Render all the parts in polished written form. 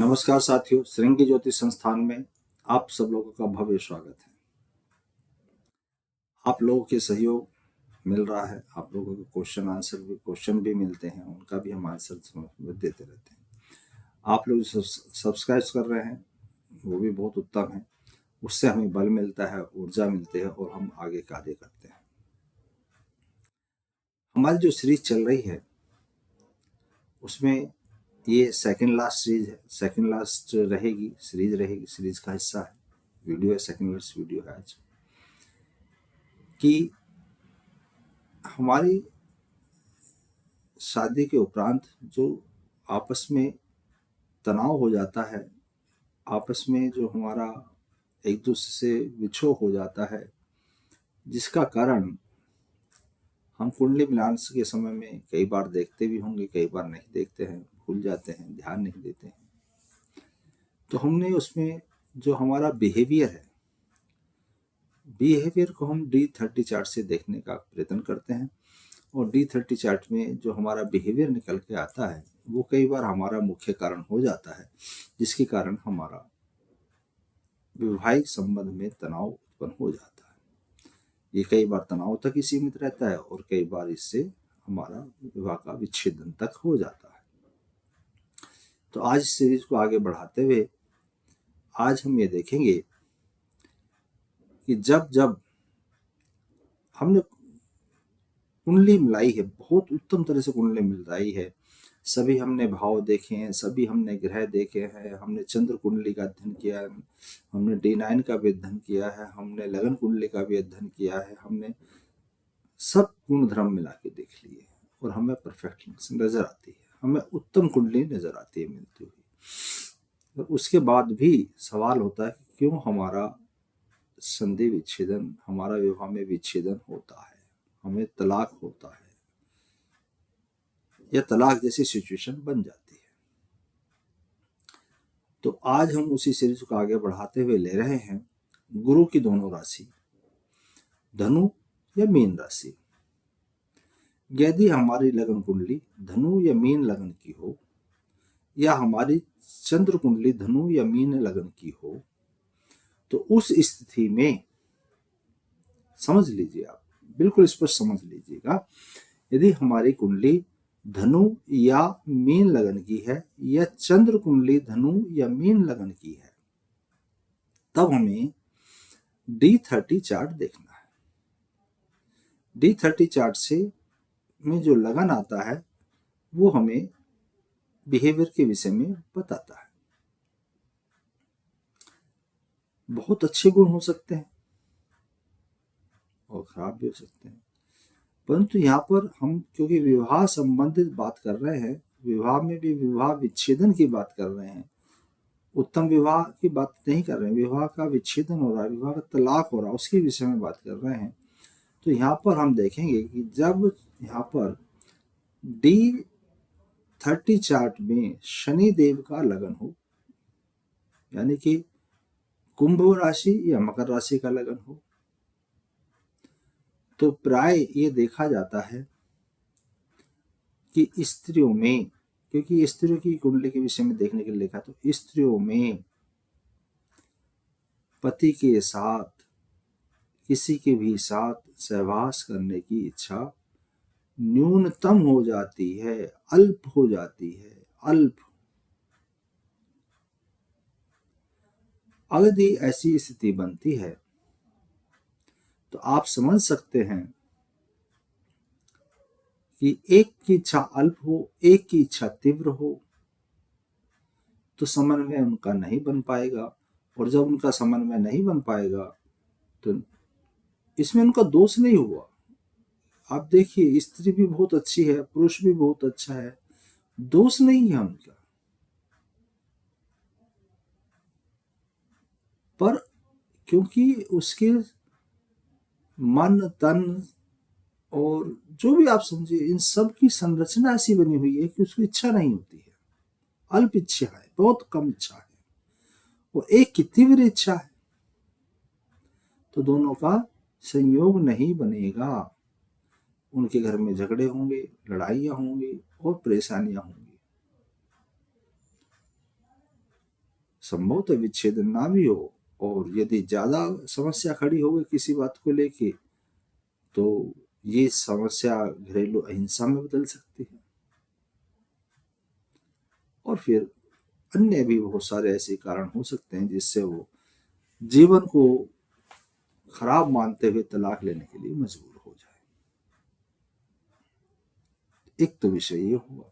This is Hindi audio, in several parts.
नमस्कार साथियों, श्रृंगी ज्योति संस्थान में आप सब लोगों का भव्य स्वागत है। आप लोगों के सहयोग मिल रहा है, आप लोगों के क्वेश्चन भी मिलते हैं, उनका भी हम आंसर देते रहते हैं। आप लोग सब्सक्राइब कर रहे हैं वो भी बहुत उत्तम है, उससे हमें बल मिलता है, ऊर्जा मिलती है और हम आगे कार्य करते हैं। हमारी जो सीरीज चल रही है उसमें ये सेकंड लास्ट सीरीज है, सेकंड लास्ट रहेगी, सीरीज का हिस्सा है, वीडियो है, सेकंड लास्ट वीडियो है आज कि हमारी शादी के उपरांत जो आपस में तनाव हो जाता है, आपस में जो हमारा एक दूसरे से विछोह हो जाता है, जिसका कारण हम कुंडली मिलान के समय में कई बार देखते भी होंगे, कई बार नहीं देखते हैं, भूल जाते हैं, ध्यान नहीं देते हैं। तो हमने उसमें जो हमारा बिहेवियर को हम D30 चार्ट से देखने का प्रयत्न करते हैं और D30 चार्ट में जो हमारा बिहेवियर निकल के आता है वो कई बार हमारा मुख्य कारण हो जाता है, जिसके कारण हमारा वैवाहिक संबंध में तनाव उत्पन्न हो जाता है। ये कई बार तनाव तक ही सीमित रहता है और कई बार इससे हमारा विवाह का विच्छेदन तक हो जाता है। तो आज इस सीरीज को आगे बढ़ाते हुए आज हम ये देखेंगे कि जब जब हमने कुंडली मिलाई है, बहुत उत्तम तरह से कुंडली मिलाई है, सभी हमने भाव देखे हैं, सभी हमने ग्रह देखे हैं, हमने चंद्र कुंडली का अध्ययन किया है, हमने D9 का भी अध्ययन किया है, हमने लगन कुंडली का भी अध्ययन किया है, हमने सब गुण धर्म मिला के देख लिए और हमें परफेक्टनेस नजर आती है, हमें उत्तम कुंडली नजर आती है मिलती हुई। और उसके बाद भी सवाल होता है कि क्यों हमारा संधि विच्छेदन, हमारा विवाह में विच्छेदन होता है, हमें तलाक होता है या तलाक जैसी सिचुएशन बन जाती है। तो आज हम उसी सीरीज को आगे बढ़ाते हुए ले रहे हैं गुरु की दोनों राशि, धनु या मीन राशि। यदि हमारी लगन कुंडली धनु या मीन लगन की हो या हमारी चंद्र कुंडली धनु या मीन लगन की हो, तो उस स्थिति में समझ लीजिए, आप बिल्कुल स्पष्ट समझ लीजिएगा, यदि हमारी कुंडली धनु या मीन लगन की है या चंद्र कुंडली धनु या मीन लगन की है, तब हमें D30 चार्ट देखना है। D30 चार्ट से में जो लगन आता है वो हमें बिहेवियर के विषय में बताता है। बहुत अच्छे गुण हो सकते हैं और खराब भी हो सकते हैं, परंतु यहाँ पर हम क्योंकि विवाह संबंधित बात कर रहे हैं, विवाह में भी विवाह विच्छेदन की बात कर रहे हैं, उत्तम विवाह की बात नहीं कर रहे हैं, विवाह का विच्छेदन हो रहा है, विवाह का तलाक हो रहा है, उसके विषय में बात कर रहे हैं। तो यहाँ पर हम देखेंगे कि जब यहाँ पर D30 चार्ट में शनि देव का लगन हो, यानी कि कुंभ राशि या मकर राशि का लगन हो, तो प्राय ये देखा जाता है कि स्त्रियों में, क्योंकि स्त्रियों की कुंडली के विषय में देखने के लिए लिखा, तो स्त्रियों में पति के साथ किसी के भी साथ सहवास करने की इच्छा न्यूनतम हो जाती है, अल्प हो जाती है, अल्प। अगर ऐसी स्थिति बनती है तो आप समझ सकते हैं कि एक की इच्छा अल्प हो, एक की इच्छा तीव्र हो, तो समन्वय उनका नहीं बन पाएगा, और जब उनका समन्वय नहीं बन पाएगा तो इसमें उनका दोष नहीं हुआ। आप देखिए, स्त्री भी बहुत अच्छी है, पुरुष भी बहुत अच्छा है, दोष नहीं है उनका, पर क्योंकि उसके मन तन और जो भी आप समझिए, इन सब की संरचना ऐसी बनी हुई है कि उसकी इच्छा नहीं होती है, अल्प इच्छा है, बहुत कम इच्छा है, वो एक की तीव्र इच्छा है, तो दोनों का संयोग नहीं बनेगा, उनके घर में झगड़े होंगे, लड़ाइयां होंगी और परेशानियां होंगी। संभवतः विच्छेदन ना भी हो, और यदि ज्यादा समस्या खड़ी हो गई किसी बात को लेके, तो ये समस्या घरेलू अहिंसा में बदल सकती है। और फिर अन्य भी बहुत सारे ऐसे कारण हो सकते हैं जिससे वो जीवन को खराब मानते हुए तलाक लेने के लिए मजबूर हो जाए। एक तो विषय ये हुआ।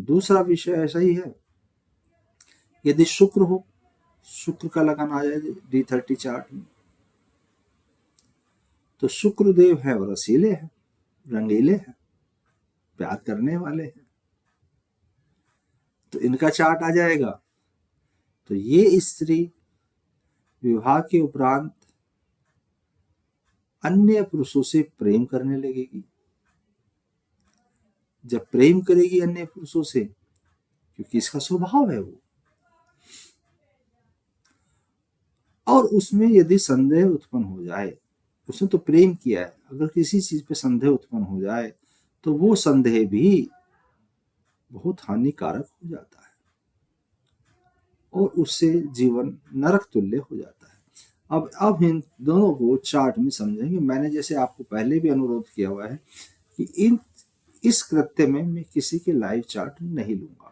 दूसरा विषय ऐसा ही है, यदि शुक्र हो, शुक्र का लगन आ जाए D30 चार्ट में, तो शुक्र देव है और रसीले हैं, रंगीले हैं, प्यार करने वाले हैं, तो इनका चार्ट आ जाएगा। तो ये स्त्री विवाह के उपरांत अन्य पुरुषों से प्रेम करने लगेगी। जब प्रेम करेगी अन्य पुरुषों से, क्योंकि इसका स्वभाव है वो, और उसमें यदि संदेह उत्पन्न हो जाए, उसने तो प्रेम किया है, अगर किसी चीज पे संदेह उत्पन्न हो जाए तो वो संदेह भी बहुत हानिकारक हो जाता है और उससे जीवन नरक तुल्य हो जाता है। अब इन दोनों को चार्ट में समझेंगे। मैंने जैसे आपको पहले भी अनुरोध किया हुआ है कि इस कृत्य में मैं किसी के लाइव चार्ट नहीं लूंगा,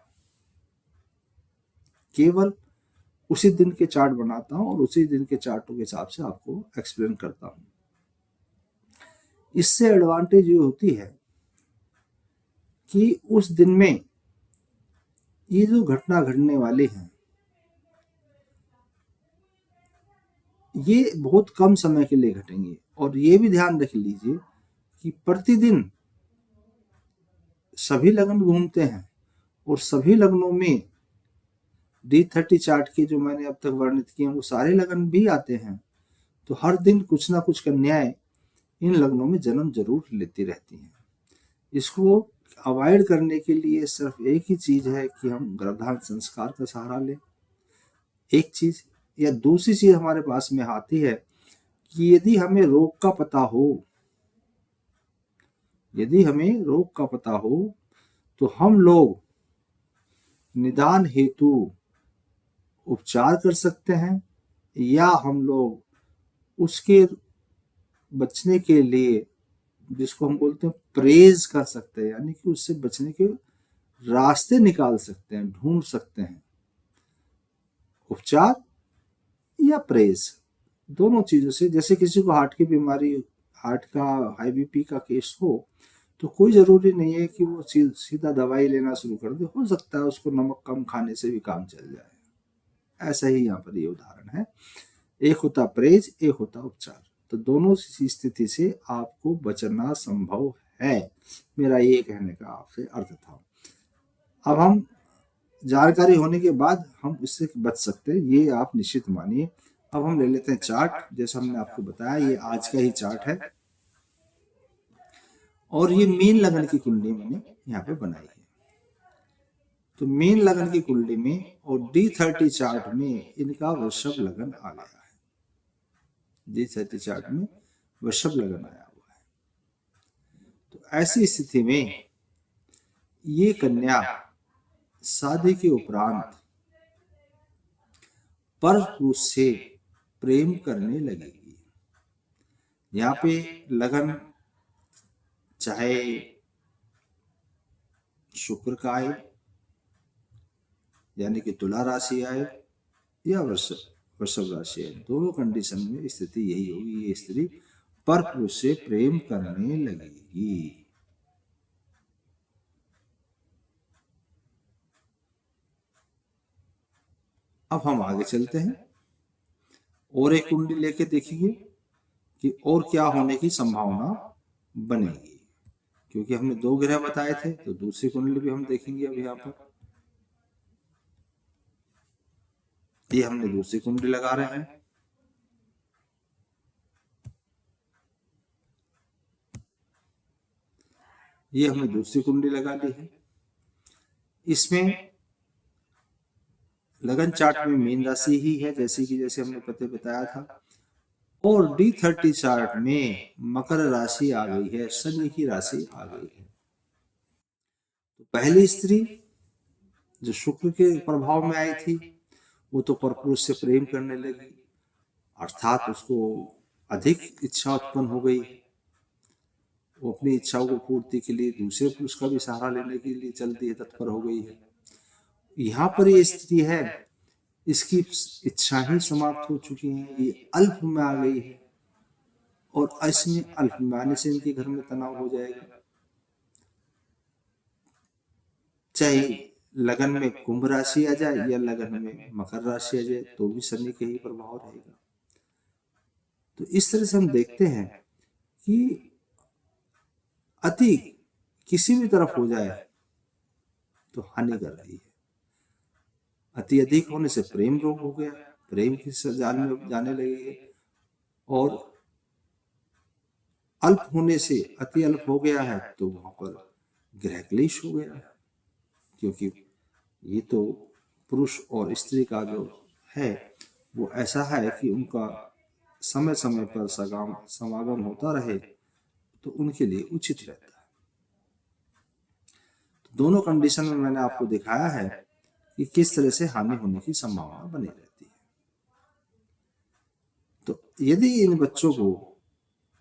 केवल उसी दिन के चार्ट बनाता हूं और उसी दिन के चार्टों के हिसाब से आपको एक्सप्लेन करता हूं। इससे एडवांटेज ये होती है कि उस दिन में ये जो घटना घटने वाली है ये बहुत कम समय के लिए घटेंगे। और ये भी ध्यान रख लीजिए कि प्रतिदिन सभी लग्न घूमते हैं और सभी लग्नों में D30 चार्ट के जो मैंने अब तक वर्णित किए वो सारे लग्न भी आते हैं। तो हर दिन कुछ ना कुछ कन्याएं इन लग्नों में जन्म जरूर लेती रहती हैं। इसको अवॉइड करने के लिए सिर्फ एक ही चीज है कि हम गर्भधारण संस्कार का सहारा लें, एक चीज। या दूसरी चीज हमारे पास में आती है कि यदि हमें रोग का पता हो, यदि हमें रोग का पता हो तो हम लोग निदान हेतु उपचार कर सकते हैं, या हम लोग उसके बचने के लिए, जिसको हम बोलते हैं प्रेज कर सकते हैं, यानी कि उससे बचने के रास्ते निकाल सकते हैं, ढूंढ सकते हैं। उपचार या प्रेज, दोनों चीजों से। जैसे किसी को हार्ट की बीमारी, हार्ट का हाई बीपी का केस हो, तो कोई जरूरी नहीं है कि वो सीधा दवाई लेना शुरू कर दे, हो सकता है उसको नमक कम खाने से भी काम चल जाए। ऐसा ही यहाँ पर ये उदाहरण है, एक होता प्रेज, एक होता उपचार। तो दोनों स्थिति से आपको बचना संभव है, मेरा ये कहने का आपसे अर्थ था। अब हम जानकारी होने के बाद हम इससे बच सकते हैं, ये आप निश्चित मानिए। अब हम ले लेते हैं चार्ट। जैसा हमने आपको बताया ये आज का ही चार्ट है और ये मीन लगन की कुंडली मैंने यहाँ पे बनाई है। तो मीन लगन की कुंडली में और D30 चार्ट में इनका वृषभ लगन आ गया है। D30 चार्ट में वृषभ लगन आया हुआ है। तो ऐसी स्थिति में ये कन्या शादी के उपरांत पर पुरुष से प्रेम करने लगेगी। यहाँ पे लगन चाहे शुक्र का आए, यानी कि तुला राशि आए, या वृषभ राशि आए, दोनों कंडीशन में स्थिति यही होगी, ये स्त्री पर पुरुष से प्रेम करने लगेगी। अब हम आगे चलते हैं और एक कुंडली लेके देखेंगे कि और क्या होने की संभावना बनेगी, क्योंकि हमने 2 ग्रह बताए थे। तो दूसरी कुंडली भी हम देखेंगे। अब यहाँ पर ये हमने दूसरी कुंडली लगा रहे हैं। ये हमने दूसरी कुंडली लगा ली है। इसमें लगन चार्ट में मीन राशि ही है, जैसे हमने पहले बताया था। और D30 चार्ट में मकर राशि आ गई है, शनि की राशि आ गई है। तो पहली स्त्री जो शुक्र के प्रभाव में आई थी वो तो परपुरुष से प्रेम करने लगी, अर्थात उसको अधिक इच्छा उत्पन्न हो गई। वो अपनी इच्छाओं को पूर्ति के लिए दूसरे पुरुष का भी सहारा लेने के लिए चल दी है, तत्पर हो गई है। यहाँ पर ये स्थिति है, इसकी इच्छा ही समाप्त हो चुकी है, ये अल्प में आ गई है और इसमें अल्प में आने से इनके घर में तनाव हो जाएगा। चाहे लगन में कुंभ राशि आ जाए या लगन में मकर राशि आ जाए तो भी शनि का ही प्रभाव रहेगा। तो इस तरह से हम देखते हैं कि अति किसी भी तरफ हो जाए तो हानि कर रही है। अति अधिक होने से प्रेम रोग हो गया, प्रेम की जाल में जाने लगी है, और अल्प होने से अति अल्प हो गया है तो वहां पर ग्रह क्लेश हो गया है, क्योंकि ये तो पुरुष और स्त्री का जो है वो ऐसा है कि उनका समय समय पर समागम होता रहे तो उनके लिए उचित रहता है। तो दोनों कंडीशन में मैंने आपको दिखाया है कि किस तरह से हानि होने की संभावना बनी रहती है। तो यदि इन बच्चों को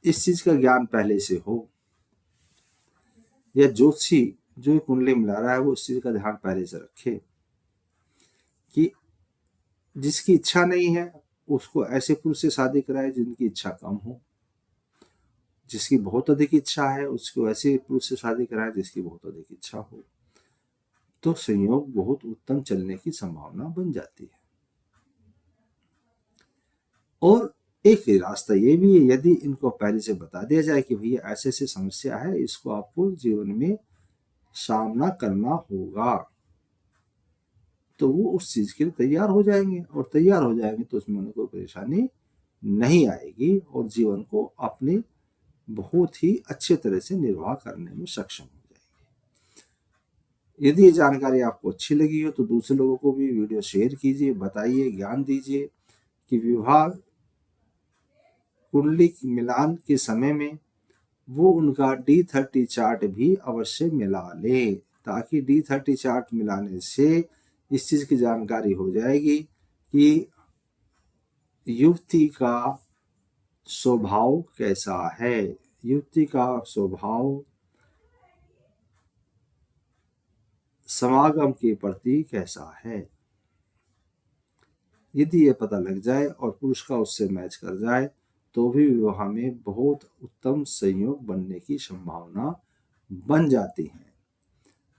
इस चीज का ज्ञान पहले से हो, या ज्योतिषी जो कुंडली मिला रहा है वो इस चीज का ध्यान पहले से रखे कि जिसकी इच्छा नहीं है उसको ऐसे पुरुष से शादी कराए जिनकी इच्छा कम हो, जिसकी बहुत अधिक इच्छा है उसको ऐसे पुरुष से शादी कराए जिसकी बहुत अधिक इच्छा हो, तो संयोग बहुत उत्तम चलने की संभावना बन जाती है। और एक रास्ता ये भी है, यदि इनको पहले से बता दिया जाए कि भैया ऐसे ऐसे समस्या है, इसको आपको जीवन में सामना करना होगा, तो वो उस चीज के लिए तैयार हो जाएंगे, और तैयार हो जाएंगे तो उसमें उन्हें कोई परेशानी नहीं आएगी और जीवन को अपने बहुत ही अच्छे तरह से निर्वाह करने में सक्षम हो जाएंगे। यदि ये जानकारी आपको अच्छी लगी हो तो दूसरे लोगों को भी वीडियो शेयर कीजिए, बताइए, ज्ञान दीजिए कि विवाह कुंडली मिलान के समय में वो उनका D30 चार्ट भी अवश्य मिला ले, ताकि D30 चार्ट मिलाने से इस चीज की जानकारी हो जाएगी कि युवती का स्वभाव कैसा है, युवती का स्वभाव समागम के प्रति कैसा है। यदि ये पता लग जाए और पुरुष का उससे मैच कर जाए तो भी विवाह में बहुत उत्तम संयोग बनने की संभावना बन जाती है।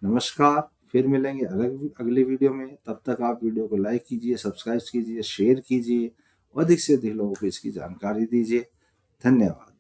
नमस्कार, फिर मिलेंगे अगली वीडियो में। तब तक आप वीडियो को लाइक कीजिए, सब्सक्राइब कीजिए, शेयर कीजिए, अधिक से अधिक लोगों को इसकी जानकारी दीजिए। धन्यवाद।